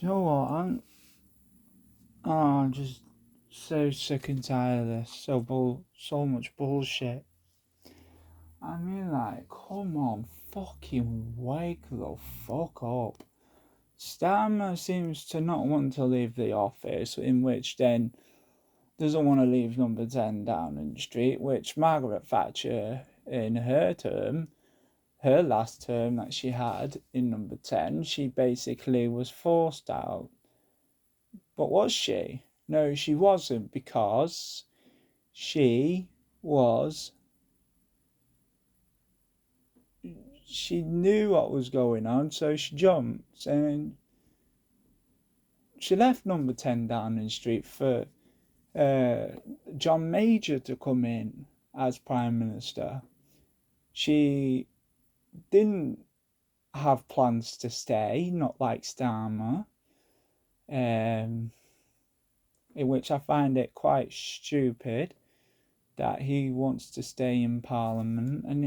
You know what? I'm just so sick and tired of this. So much bullshit. I mean, like, come on, fucking wake the fuck up. Starmer seems to not want to leave the office, in which then doesn't want to leave number 10 Downing Street, which Margaret Thatcher, in her last term that she had in number 10, she basically was forced out. But was she? No, she wasn't, because she was. She knew what was going on, so she jumped and she left number 10 Downing Street for John Major to come in as Prime Minister. She didn't have plans to stay, not like Starmer, in which I find it quite stupid that he wants to stay in Parliament, and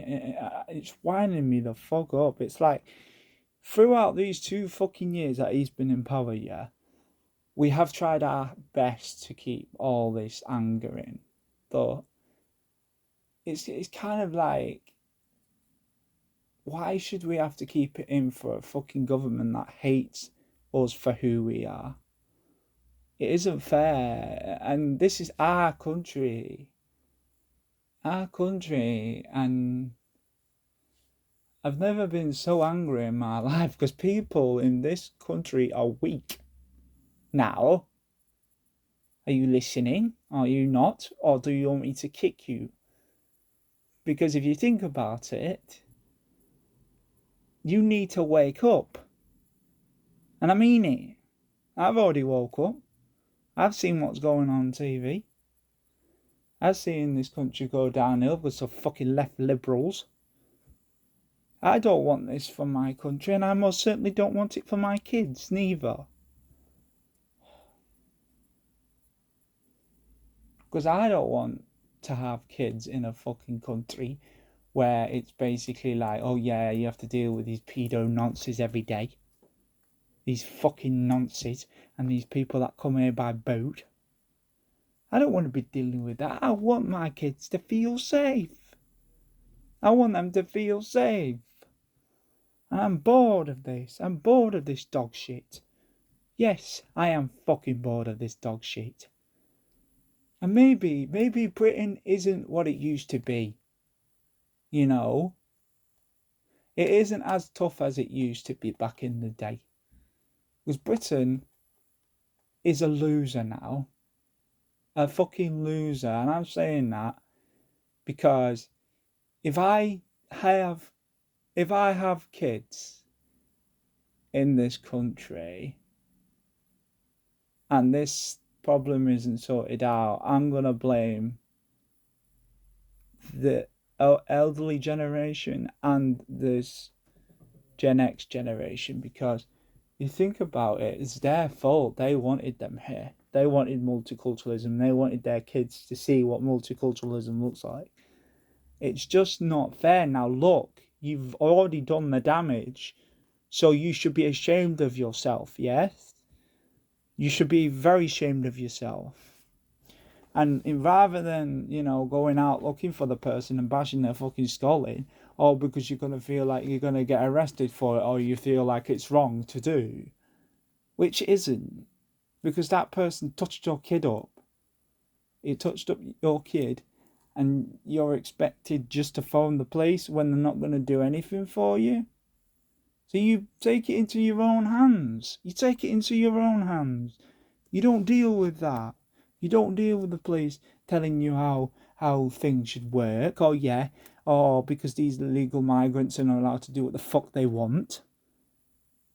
it's winding me the fuck up. It's like, throughout these 2 fucking years that he's been in power, yeah, we have tried our best to keep all this anger in, but it's kind of like, why should we have to keep it in for a fucking government that hates us for who we are? It isn't fair, and this is our country, and I've never been so angry in my life because people in this country are weak. Now, are you listening? Are you not? Or do you want me to kick you? Because if you think about it, you need to wake up. And I mean it. I've already woke up. I've seen what's going on TV. I've seen this country go downhill with some fucking left liberals. I don't want this for my country, and I most certainly don't want it for my kids, neither. Because I don't want to have kids in a fucking country where it's basically like, oh yeah, you have to deal with these pedo nonces every day. These fucking nonces and these people that come here by boat. I don't want to be dealing with that. I want my kids to feel safe. I want them to feel safe. And I'm bored of this. I'm bored of this dog shit. Yes, I am fucking bored of this dog shit. And maybe Britain isn't what it used to be. You know? It isn't as tough as it used to be back in the day. Because Britain is a loser now. A fucking loser. And I'm saying that because if I have kids in this country and this problem isn't sorted out, I'm gonna blame the elderly generation and this Gen X generation, because you think about it, it's their fault. They wanted them here. They wanted multiculturalism. They wanted their kids to see what multiculturalism looks like. It's just not fair. Now look, you've already done the damage, so you should be ashamed of yourself, yes? You should be very ashamed of yourself. And rather than, going out looking for the person and bashing their fucking skull in, or because you're going to feel like you're going to get arrested for it, or you feel like it's wrong to do, which isn't, because that person touched your kid up. He touched up your kid, and you're expected just to phone the police when they're not going to do anything for you. So you take it into your own hands. You don't deal with that. You don't deal with the police telling you how things should work. Oh yeah, or because these illegal migrants are not allowed to do what the fuck they want.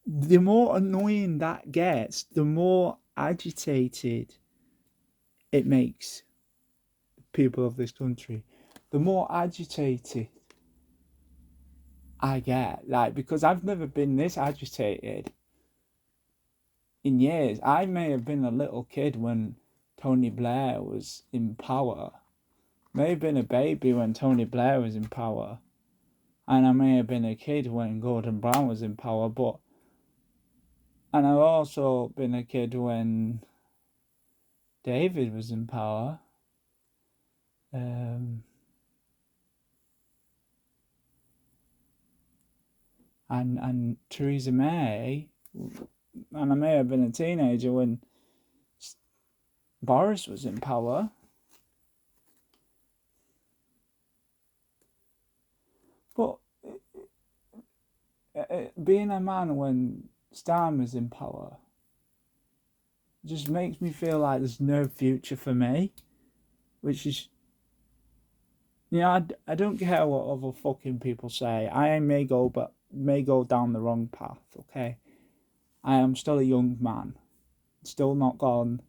The more annoying that gets, the more agitated it makes people of this country. The more agitated I get, because I've never been this agitated in years. I may have been a little kid when Tony Blair was in power. May have been a baby when Tony Blair was in power. And I may have been a kid when Gordon Brown was in power. But And I've also been a kid when David was in power. And Theresa May, and I may have been a teenager when Boris was in power. But being a man when Starmer's in power just makes me feel like there's no future for me, which is, I don't care what other fucking people say. I may go down the wrong path, okay? I am still a young man, still not gone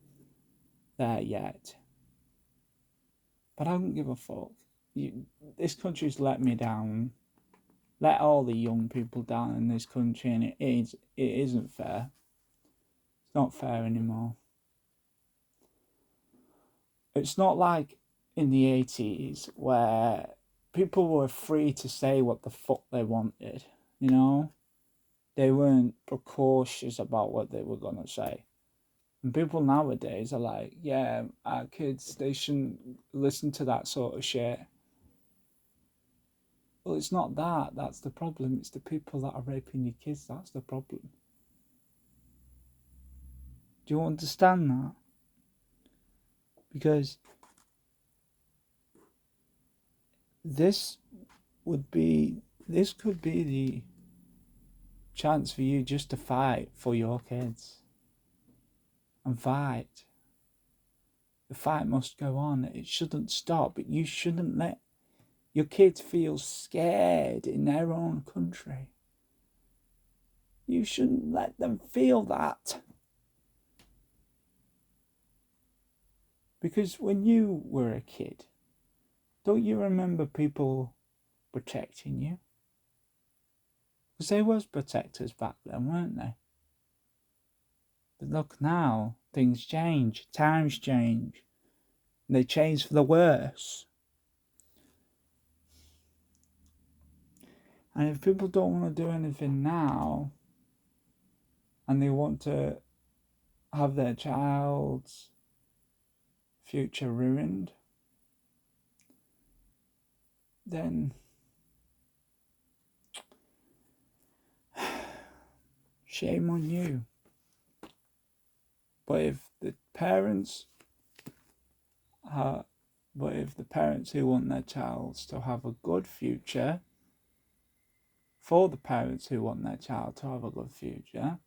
there yet. But I don't give a fuck. This country's let me down. Let all the young people down in this country, and it isn't fair. It's not fair anymore. It's not like in the 80s where people were free to say what the fuck they wanted, They weren't precautious about what they were going to say. And people nowadays are like, yeah, our kids, they shouldn't listen to that sort of shit. Well, it's not that. That's the problem. It's the people that are raping your kids. That's the problem. Do you understand that? Because this could be the chance for you just to fight for your kids. And fight. The fight must go on. It shouldn't stop. But you shouldn't let your kids feel scared in their own country. You shouldn't let them feel that. Because when you were a kid, don't you remember people protecting you? Because they was protectors back then, weren't they? But look now, things change, times change. And they change for the worse. And if people don't want to do anything now, and they want to have their child's future ruined, then shame on you. But if the parents who want their child to have a good future, for the parents who want their child to have a good future,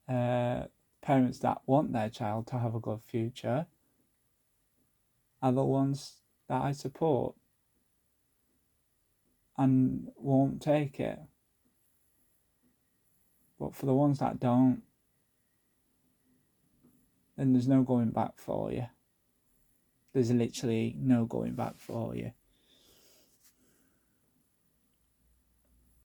parents that want their child to have a good future are the ones that I support and won't take it. But for the ones that don't, then there's no going back for you. There's literally no going back for you.